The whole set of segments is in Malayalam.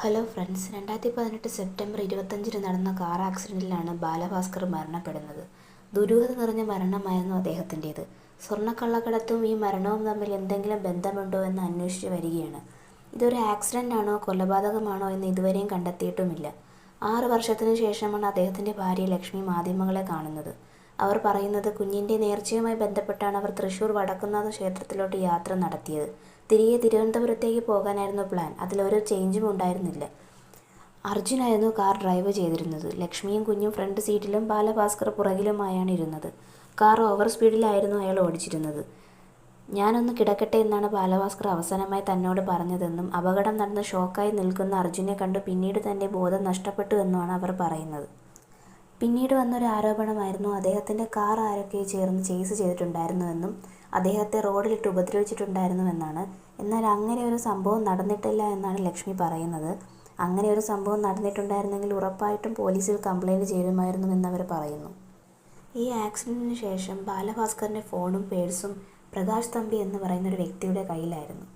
ഹലോ ഫ്രണ്ട്സ്, 2018 സെപ്റ്റംബർ 25 നടന്ന കാർ ആക്സിഡൻറ്റിലാണ് ബാലഭാസ്കർ മരണപ്പെടുന്നത്. ദുരൂഹത നിറഞ്ഞ മരണമായിരുന്നു അദ്ദേഹത്തിൻ്റേത്. സ്വർണ്ണക്കള്ളക്കടത്തും ഈ മരണവും തമ്മിൽ എന്തെങ്കിലും ബന്ധമുണ്ടോ എന്ന് അന്വേഷിച്ച് വരികയാണ്. ഇതൊരു ആക്സിഡൻ്റ് ആണോ കൊലപാതകമാണോ എന്ന് ഇതുവരെയും കണ്ടെത്തിയിട്ടുമില്ല. 6 വർഷത്തിനു ശേഷമാണ് അദ്ദേഹത്തിൻ്റെ ഭാര്യ ലക്ഷ്മി മാധ്യമങ്ങളെ കാണുന്നത്. അവർ പറയുന്നത്, കുഞ്ഞിൻ്റെ നേർച്ചയുമായി ബന്ധപ്പെട്ടാണ് അവർ തൃശ്ശൂർ വടക്കുംനാഥ ക്ഷേത്രത്തിലോട്ട് യാത്ര നടത്തിയത്. തിരികെ തിരുവനന്തപുരത്തേക്ക് പോകാനായിരുന്നു പ്ലാൻ. അതിലൊരു ചേഞ്ചും ഉണ്ടായിരുന്നില്ല. അർജുനായിരുന്നു കാർ ഡ്രൈവ് ചെയ്തിരുന്നത്. ലക്ഷ്മിയും കുഞ്ഞും ഫ്രണ്ട് സീറ്റിലും ബാലഭാസ്കർ പുറകിലുമായാണ് ഇരുന്നത്. കാർ ഓവർ സ്പീഡിലായിരുന്നു അയാൾ ഓടിച്ചിരുന്നത്. ഞാനൊന്ന് കിടക്കട്ടെ എന്നാണ് ബാലഭാസ്കർ അവസാനമായി തന്നോട് പറഞ്ഞതെന്നും അപകടം നടന്ന് ഷോക്കായി നിൽക്കുന്ന അർജുനെ കണ്ടു പിന്നീട് തൻ്റെ ബോധം നഷ്ടപ്പെട്ടു എന്നുമാണ് അവർ പറയുന്നത്. പിന്നീട് വന്നൊരു ആരോപണമായിരുന്നു അദ്ദേഹത്തിൻ്റെ കാർ ആരൊക്കെ ചേർന്ന് ചേസ് ചെയ്തിട്ടുണ്ടായിരുന്നുവെന്നും അദ്ദേഹത്തെ റോഡിലിട്ട് ഉപദ്രവിച്ചിട്ടുണ്ടായിരുന്നുവെന്നാണ്. എന്നാൽ അങ്ങനെ ഒരു സംഭവം നടന്നിട്ടില്ല എന്നാണ് ലക്ഷ്മി പറയുന്നത്. അങ്ങനെ ഒരു സംഭവം നടന്നിട്ടുണ്ടായിരുന്നെങ്കിൽ ഉറപ്പായിട്ടും പോലീസിൽ കംപ്ലൈൻറ്റ് ചെയ്യുമായിരുന്നുവെന്നവർ പറയുന്നു. ഈ ആക്സിഡൻറ്റിന് ശേഷം ബാലഭാസ്കറിൻ്റെ ഫോണും പേഴ്സും പ്രകാശ് തമ്പി എന്ന് പറയുന്ന ഒരു വ്യക്തിയുടെ കയ്യിലായിരുന്നു.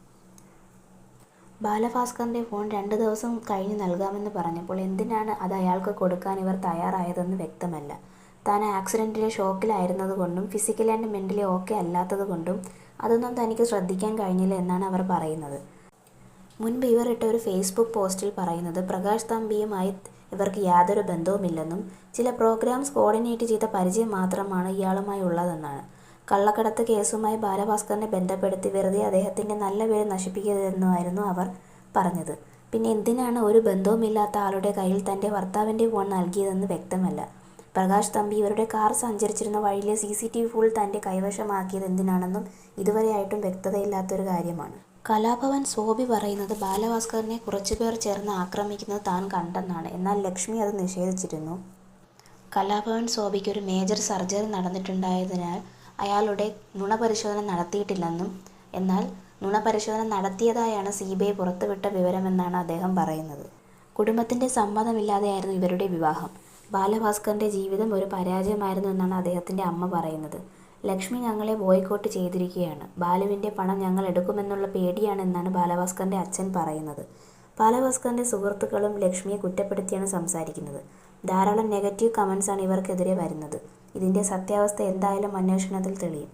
ബാലഭാസ്കറിൻ്റെ ഫോൺ 2 ദിവസം കഴിഞ്ഞ് നൽകാമെന്ന് പറഞ്ഞപ്പോൾ എന്തിനാണ് അത് അയാൾക്ക് കൊടുക്കാൻ ഇവർ തയ്യാറായതെന്ന് വ്യക്തമല്ല. താൻ ആക്സിഡൻറ്റിലെ ഷോക്കിലായിരുന്നതുകൊണ്ടും ഫിസിക്കലി ആൻഡ് മെൻ്റലി ഓക്കെ അല്ലാത്തതുകൊണ്ടും അതൊന്നും തനിക്ക് ശ്രദ്ധിക്കാൻ കഴിഞ്ഞില്ല എന്നാണ് അവർ പറയുന്നത്. മുൻപ് ഇവർ ഇട്ട ഒരു ഫേസ്ബുക്ക് പോസ്റ്റിൽ പറയുന്നത്, പ്രകാശ് തമ്പിയുമായി ഇവർക്ക് യാതൊരു ബന്ധവുമില്ലെന്നും ചില പ്രോഗ്രാംസ് കോർഡിനേറ്റ് ചെയ്ത പരിചയം മാത്രമാണ് ഇയാളുമായി ഉള്ളതെന്നാണ്. കള്ളക്കടത്ത് കേസുമായി ബാലഭാസ്കറിനെ ബന്ധപ്പെടുത്തി വെറുതെ അദ്ദേഹത്തിൻ്റെ നല്ല പേര് നശിപ്പിക്കരുതെന്നുമായിരുന്നു അവർ പറഞ്ഞത്. പിന്നെ എന്തിനാണ് ഒരു ബന്ധവുമില്ലാത്ത ആളുടെ കയ്യിൽ തൻ്റെ ഭർത്താവിൻ്റെ ഫോൺ നൽകിയതെന്ന് വ്യക്തമല്ല. പ്രകാശ് തമ്പി ഇവരുടെ കാർ സഞ്ചരിച്ചിരുന്ന വഴിയിലെ CCTV ഫുൾ തൻ്റെ കൈവശമാക്കിയത് എന്തിനാണെന്നും ഇതുവരെയായിട്ടും വ്യക്തതയില്ലാത്തൊരു കാര്യമാണ്. കലാഭവൻ സോബി പറയുന്നത്, ബാലഭാസ്കറിനെ കുറച്ചുപേർ ചേർന്ന് ആക്രമിക്കുന്നത് താൻ കണ്ടെന്നാണ്. എന്നാൽ ലക്ഷ്മി അത് നിഷേധിച്ചിരുന്നു. കലാഭവൻ സോബിക്ക് ഒരു മേജർ സർജറി നടന്നിട്ടുണ്ടായതിനാൽ അയാളുടെ നുണപരിശോധന നടത്തിയിട്ടില്ലെന്നും എന്നാൽ നുണപരിശോധന നടത്തിയതായാണ് CBI പുറത്തുവിട്ട വിവരമെന്നാണ് അദ്ദേഹം പറയുന്നത്. കുടുംബത്തിൻ്റെ സമ്മതമില്ലാതെയായിരുന്നു ഇവരുടെ വിവാഹം. ബാലഭാസ്കറിൻ്റെ ജീവിതം ഒരു പരാജയമായിരുന്നു എന്നാണ് അദ്ദേഹത്തിൻ്റെ അമ്മ പറയുന്നത്. ലക്ഷ്മി ഞങ്ങളെ ബോയ്ക്കോട്ട് ചെയ്തിരിക്കുകയാണ്. ബാലുവിൻ്റെ പണം ഞങ്ങൾ എടുക്കുമെന്നുള്ള പേടിയാണെന്നാണ് ബാലഭാസ്കറിൻ്റെ അച്ഛൻ പറയുന്നത്. ബാലഭാസ്കറിൻ്റെ സുഹൃത്തുക്കളും ലക്ഷ്മിയെ കുറ്റപ്പെടുത്തിയാണ് സംസാരിക്കുന്നത്. ധാരാളം നെഗറ്റീവ് കമൻസാണ് ഇവർക്കെതിരെ വരുന്നത്. ഇതിൻ്റെ സത്യാവസ്ഥ എന്തായാലും അന്വേഷണത്തിൽ തെളിയും.